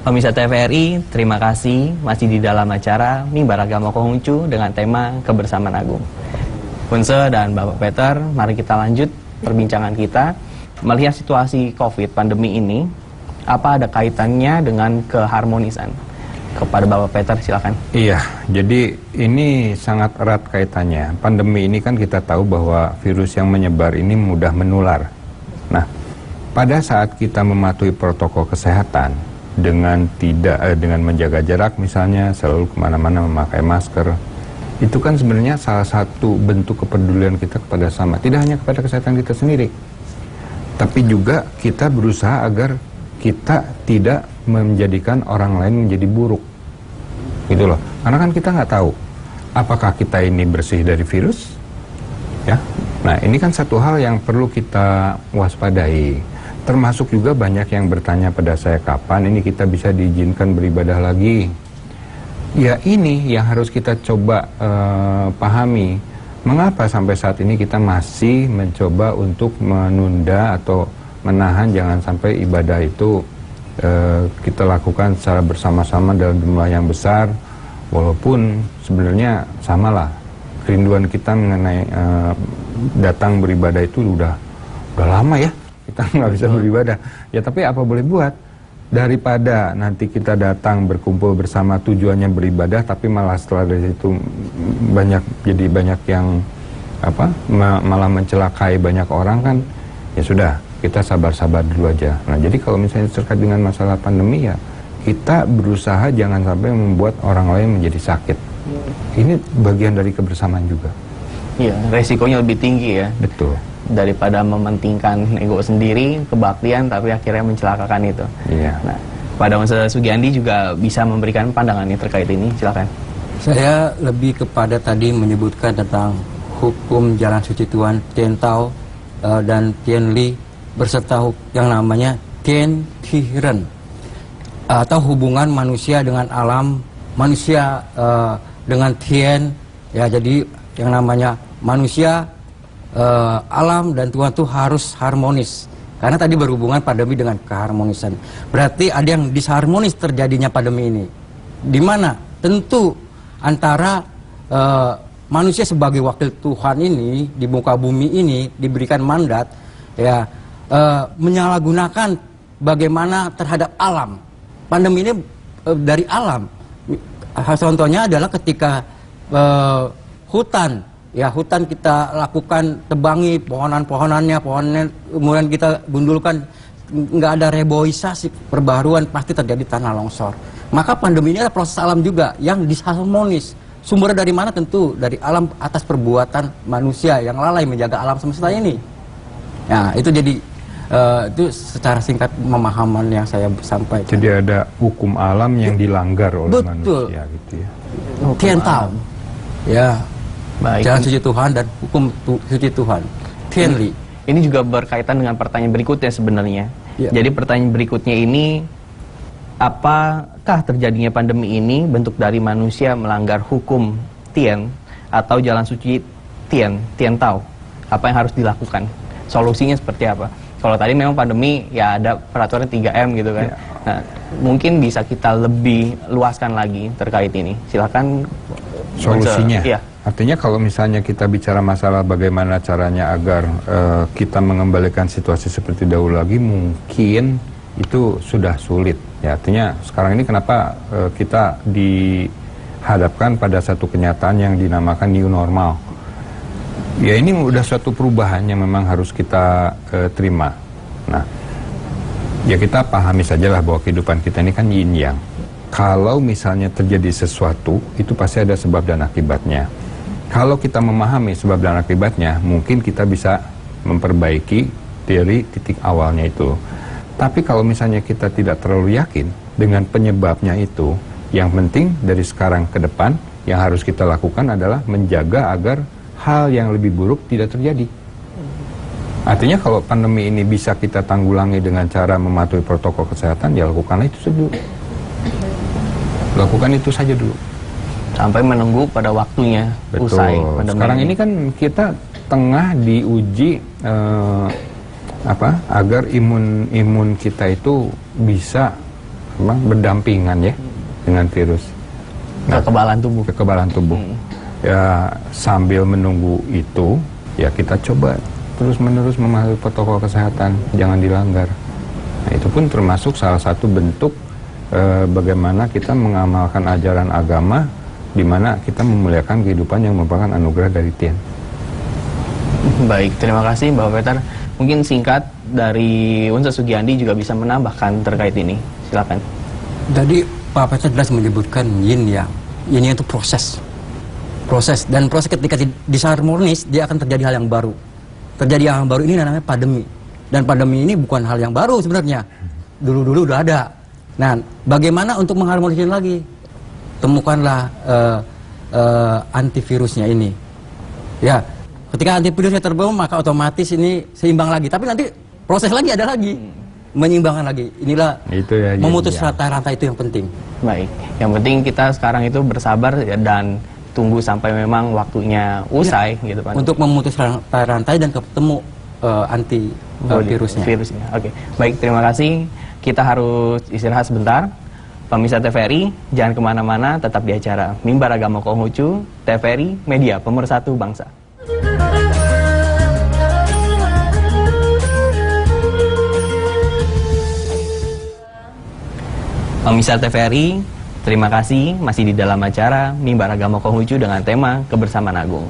Pemirsa TVRI, terima kasih masih di dalam acara Mimbar Agama Konghucu dengan tema Kebersamaan Agung. Punse dan Bapak Peter, mari kita lanjut perbincangan kita. Melihat situasi COVID pandemi ini, apa ada kaitannya dengan keharmonisan? Kepada Bapak Peter, silakan. Iya, jadi ini sangat erat kaitannya. Pandemi ini kan kita tahu bahwa virus yang menyebar ini mudah menular. Nah, pada saat kita mematuhi protokol kesehatan dengan dengan menjaga jarak misalnya, selalu kemana-mana memakai masker, itu kan sebenarnya salah satu bentuk kepedulian kita kepada sama. Tidak hanya kepada kesehatan kita sendiri, tapi juga kita berusaha agar kita tidak menjadikan orang lain menjadi buruk, gitu loh. Karena kan kita nggak tahu apakah kita ini bersih dari virus, ya. Nah, ini kan satu hal yang perlu kita waspadai. Termasuk juga banyak yang bertanya pada saya, kapan ini kita bisa diizinkan beribadah lagi? Ya, ini yang harus kita coba pahami. Mengapa sampai saat ini kita masih mencoba untuk menunda atau menahan jangan sampai ibadah itu kita lakukan secara bersama-sama dalam jumlah yang besar, walaupun sebenarnya samalah kerinduan kita mengenai datang beribadah itu udah lama ya, kita nggak bisa beribadah ya. Tapi apa boleh buat, daripada nanti kita datang berkumpul bersama tujuannya beribadah tapi malah setelah dari itu jadi banyak yang malah mencelakai banyak orang, kan ya sudah, kita sabar-sabar dulu aja. Nah, jadi kalau misalnya terkait dengan masalah pandemi, ya kita berusaha jangan sampai membuat orang lain menjadi sakit. Ini bagian dari kebersamaan juga. Iya, resikonya lebih tinggi ya. Betul. Daripada mementingkan ego sendiri, kebaktian, tapi akhirnya mencelakakan itu. Iya. Nah, pada Mas Sugiandi juga bisa memberikan pandangannya terkait ini, silakan. Saya lebih kepada tadi menyebutkan tentang hukum Jalan Suci Tuhan Tien Tao dan Tien Li berserta yang namanya Tien Thi Ren, atau hubungan manusia dengan alam, manusia dengan Tien, ya. Jadi yang namanya manusia, alam dan Tuhan itu harus harmonis, karena tadi berhubungan pandemi dengan keharmonisan. Berarti ada yang disharmonis terjadinya pandemi ini, di mana tentu antara manusia sebagai wakil Tuhan ini di muka bumi ini diberikan mandat, ya, menyalahgunakan bagaimana terhadap alam. Pandemi ini dari alam. Contohnya adalah ketika hutan, ya, hutan kita lakukan tebangi pohonan-pohonannya, kemudian kita gundulkan, nggak ada reboisasi, perbaruan, pasti terjadi tanah longsor. Maka pandemi ini adalah proses alam juga yang disharmonis. Sumbernya dari mana? Tentu dari alam atas perbuatan manusia yang lalai menjaga alam semesta ini. Nah, itu jadi itu secara singkat pemahaman yang saya sampaikan. Jadi ada hukum alam yang dilanggar oleh manusia, gitu ya. Tien Tao, ya. Baik. Jalan Suci Tuhan dan hukum suci Tuhan. Tien Li. Ini juga berkaitan dengan pertanyaan berikutnya sebenarnya. Ya. Jadi pertanyaan berikutnya ini, apakah terjadinya pandemi ini bentuk dari manusia melanggar hukum Tien atau Jalan Suci Tien Tao? Apa yang harus dilakukan? Solusinya seperti apa? Kalau tadi memang pandemi, ya ada peraturan 3M gitu kan. Ya. Nah, mungkin bisa kita lebih luaskan lagi terkait ini. Silakan. Solusinya? Iya. Artinya kalau misalnya kita bicara masalah bagaimana caranya agar kita mengembalikan situasi seperti dahulu lagi, mungkin itu sudah sulit. Ya, artinya sekarang ini kenapa kita dihadapkan pada satu kenyataan yang dinamakan new normal. Ya, ini udah suatu perubahan yang memang harus kita terima. Nah, ya kita pahami sajalah bahwa kehidupan kita ini kan yin yang. Kalau misalnya terjadi sesuatu, itu pasti ada sebab dan akibatnya. Kalau kita memahami sebab dan akibatnya, mungkin kita bisa memperbaiki dari titik awalnya itu. Tapi kalau misalnya kita tidak terlalu yakin dengan penyebabnya itu, yang penting dari sekarang ke depan, yang harus kita lakukan adalah menjaga agar hal yang lebih buruk tidak terjadi. Artinya kalau pandemi ini bisa kita tanggulangi dengan cara mematuhi protokol kesehatan, ya lakukanlah itu dulu. Lakukan itu saja dulu. Sampai menunggu pada waktunya. Betul. Usai pandemi. Sekarang ini kan kita tengah diuji agar imun kita itu bisa berdampingan ya dengan virus. Kekebalan tubuh. Ya sambil menunggu itu ya kita coba terus-menerus mematuhi protokol kesehatan, jangan dilanggar. Nah, itu pun termasuk salah satu bentuk bagaimana kita mengamalkan ajaran agama, di mana kita memuliakan kehidupan yang merupakan anugerah dari Tien. Baik, terima kasih Bapak Peter. Mungkin singkat dari Unsa Sugiandi juga bisa menambahkan terkait ini. Silakan. Jadi Pak Peter jelas menyebutkan yin yang. Yin itu proses. Dan proses ketika disharmonis dia akan terjadi hal yang baru. Terjadi hal yang baru ini namanya pandemi. Dan pandemi ini bukan hal yang baru sebenarnya. Dulu-dulu udah ada. Nah, bagaimana untuk mengharmoniskan lagi? Temukanlah antivirusnya ini. Ya, ketika antivirusnya terbangun maka otomatis ini seimbang lagi. Tapi nanti proses lagi ada lagi. Menyeimbangkan lagi. Inilah itu ya, memutus rantai-rantai itu yang penting. Baik, yang penting kita sekarang itu bersabar dan tunggu sampai memang waktunya usai ya, gitu Pak. Untuk memutus rantai dan ketemu virusnya. Oke. Baik, terima kasih. Kita harus istirahat sebentar. Pemirsa TVRI, jangan kemana-mana, tetap di acara Mimbar Agama Konghucu, TVRI, media pemersatu bangsa. Pemirsa TVRI, terima kasih masih di dalam acara Mimbar Agama Konghucu dengan tema Kebersamaan Agung.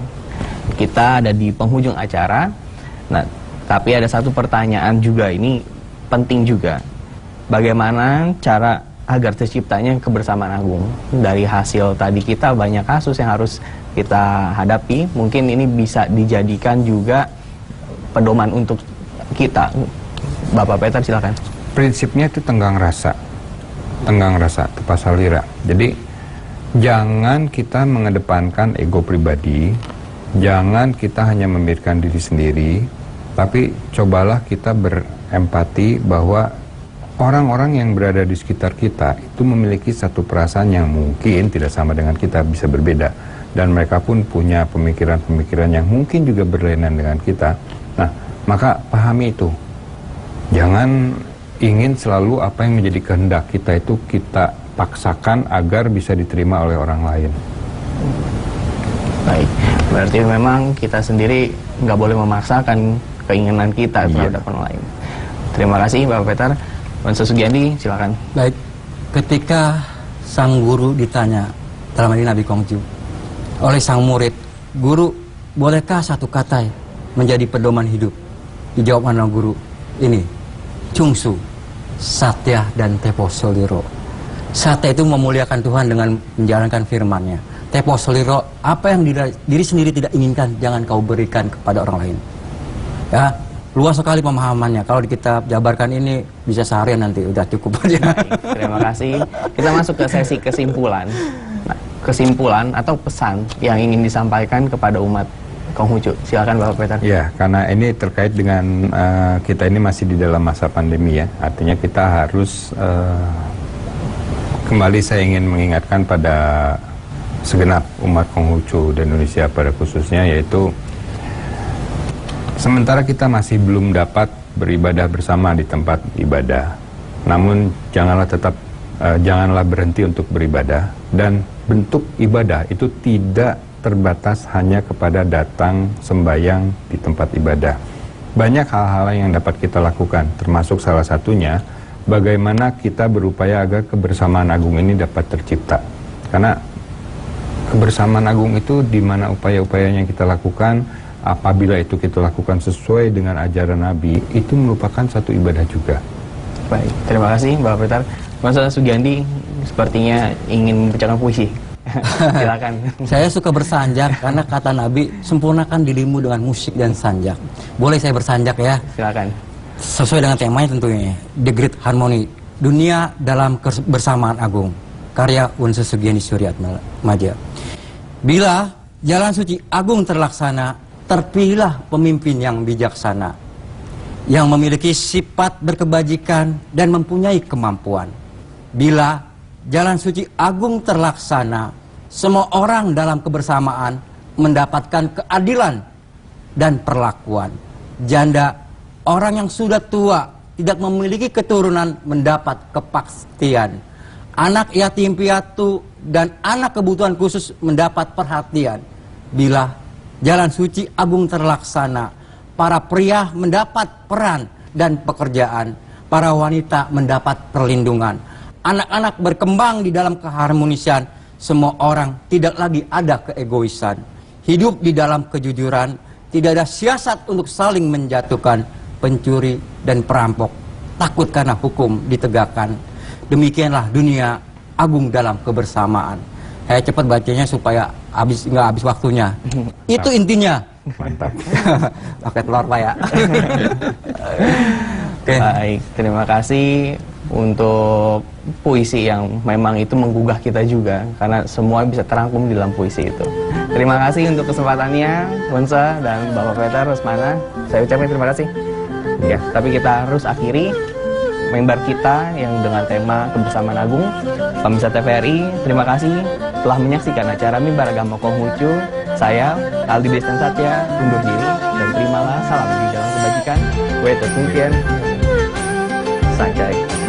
Kita ada di penghujung acara. Nah, tapi ada satu pertanyaan juga, ini penting juga. Bagaimana cara agar terciptanya kebersamaan agung? Dari hasil tadi kita banyak kasus yang harus kita hadapi. Mungkin ini bisa dijadikan juga pedoman untuk kita. Bapak Peter silakan. Prinsipnya itu tenggang rasa, tepasalira. Jadi jangan kita mengedepankan ego pribadi, jangan kita hanya memikirkan diri sendiri, tapi cobalah kita berempati bahwa orang-orang yang berada di sekitar kita itu memiliki satu perasaan yang mungkin tidak sama dengan kita, bisa berbeda. Dan mereka pun punya pemikiran-pemikiran yang mungkin juga berlainan dengan kita. Nah, maka pahami itu. Jangan ingin selalu apa yang menjadi kehendak kita itu kita paksakan agar bisa diterima oleh orang lain. Baik, berarti memang kita sendiri nggak boleh memaksakan keinginan kita terhadap orang lain. Terima kasih Bapak Peter. Unsa Sugiandi, silakan. Baik, ketika sang guru ditanya, dalam ini Nabi Konghucu, oleh sang murid, guru, bolehkah satu kata menjadi pedoman hidup? Dijawab oleh guru, ini, Chungsu, Satya dan Tepo Soliro. Satya itu memuliakan Tuhan dengan menjalankan firman-Nya. Tepo Soliro, apa yang diri sendiri tidak inginkan, jangan kau berikan kepada orang lain. Ya, luas sekali pemahamannya. Kalau kita jabarkan ini bisa seharian nanti, udah cukup aja. Terima kasih. Kita masuk ke sesi kesimpulan. Nah, kesimpulan atau pesan yang ingin disampaikan kepada umat Konghucu. Silakan Bapak Peter. Ya, karena ini terkait dengan kita ini masih di dalam masa pandemi ya. Artinya kita harus kembali saya ingin mengingatkan pada segenap umat Konghucu dan Indonesia pada khususnya, yaitu sementara kita masih belum dapat beribadah bersama di tempat ibadah, namun janganlah berhenti untuk beribadah, dan bentuk ibadah itu tidak terbatas hanya kepada datang sembahyang di tempat ibadah. Banyak hal-hal yang dapat kita lakukan, termasuk salah satunya bagaimana kita berupaya agar kebersamaan agung ini dapat tercipta. Karena kebersamaan agung itu di mana upaya-upayanya kita lakukan, apabila itu kita lakukan sesuai dengan ajaran Nabi, itu merupakan satu ibadah juga. Baik, terima kasih Bapak Peter. Mas Sugiandi sepertinya ingin membacakan puisi. Silakan. Saya suka bersanjak karena kata Nabi, sempurnakan dirimu dengan musik dan sanjak. Boleh saya bersanjak ya? Silakan. Sesuai dengan temanya tentunya, The Great Harmony, dunia dalam kebersamaan agung, karya Unsa Sugiandi Suryatmaja. Bila jalan suci agung terlaksana, terpilihlah pemimpin yang bijaksana, yang memiliki sifat berkebajikan dan mempunyai kemampuan. Bila jalan suci agung terlaksana, semua orang dalam kebersamaan mendapatkan keadilan dan perlakuan. Janda, orang yang sudah tua, tidak memiliki keturunan mendapat kepastian. Anak yatim piatu dan anak kebutuhan khusus mendapat perhatian. Bila jalan suci agung terlaksana, para pria mendapat peran dan pekerjaan, para wanita mendapat perlindungan. Anak-anak berkembang di dalam keharmonisan, semua orang tidak lagi ada keegoisan. Hidup di dalam kejujuran, tidak ada siasat untuk saling menjatuhkan. Pencuri dan perampok takut karena hukum ditegakkan. Demikianlah dunia agung dalam kebersamaan. Saya cepat bacanya supaya nggak habis waktunya. Itu intinya. Mantap. Pakai telur Pak ya. Oke. Baik, terima kasih untuk puisi yang memang itu menggugah kita juga, karena semua bisa terangkum di dalam puisi itu. Terima kasih untuk kesempatannya, Bunsa dan Bapak Peter Rusmana. Saya ucapkan terima kasih. Ya, tapi kita harus akhiri member kita yang dengan tema Kebersamaan Agung. Pemirsa TVRI, terima kasih telah menyaksikan acara Mimbar Agama Konghucu. Saya, Aldi Destan Satya, undur diri dan terimalah salam di dalam kebajikan. Weta Tungkian, Sancai.